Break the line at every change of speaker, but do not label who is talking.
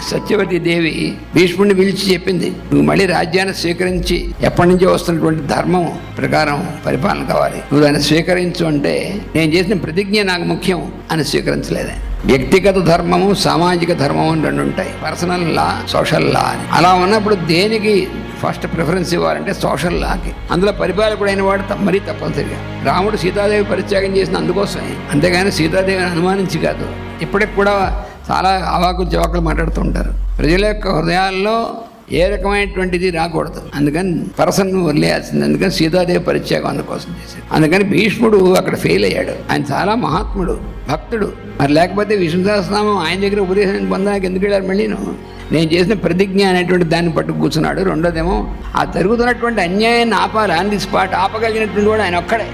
సత్యవతి దేవి భీష్ముడిని పిలిచి చెప్పింది, నువ్వు మళ్ళీ రాజ్యాన్ని స్వీకరించి ఎప్పటి నుంచో వస్తున్నటువంటి ధర్మం ప్రకారం పరిపాలన కావాలి, నువ్వు దాన్ని స్వీకరించు అంటే నేను చేసిన ప్రతిజ్ఞ నాకు ముఖ్యం అని స్వీకరించలేదే. వ్యక్తిగత ధర్మము సామాజిక ధర్మం అని రెండు ఉంటాయి, పర్సనల్ లా సోషల్ లా అని. అలా ఉన్నప్పుడు దేనికి ఫస్ట్ ప్రిఫరెన్స్ ఇవ్వాలంటే సోషల్ లాకి. అందులో పరిపాలకుడు అయిన వాడు మరీ తప్పనిసరిగా. రాముడు సీతాదేవి పరిత్యాగం చేసిన అందుకోసమే, అంతేగాని సీతాదేవిని అనుమానించి కాదు. ఇప్పటికి కూడా చాలా అవాకులు జవాకులు మాట్లాడుతూ ఉంటారు. ప్రజల యొక్క హృదయాల్లో ఏ రకమైనటువంటిది రాకూడదు, అందుకని పర్సన్ వదిలేయాల్సింది. అందుకని సీతాదేవి పరిత్యాగం అందుకోసం చేశాడు. అందుకని భీష్ముడు అక్కడ ఫెయిల్ అయ్యాడు. ఆయన చాలా మహాత్ముడు, భక్తుడు. మరి లేకపోతే విష్ణు సహస్రనామం ఆయన దగ్గర ఉపదేశం పొందడానికి ఎందుకు వెళ్ళారు? మళ్ళీ నేను చేసిన ప్రతిజ్ఞ అనేటువంటి దాన్ని పట్టు కూర్చున్నాడు. రెండోదేమో ఆ జరుగుతున్నటువంటి అన్యాయాన్ని ఆపాలి, ఆన్ ది స్పాట్ ఆపగలిగినటువంటి వాడు ఆయన ఒక్కడే.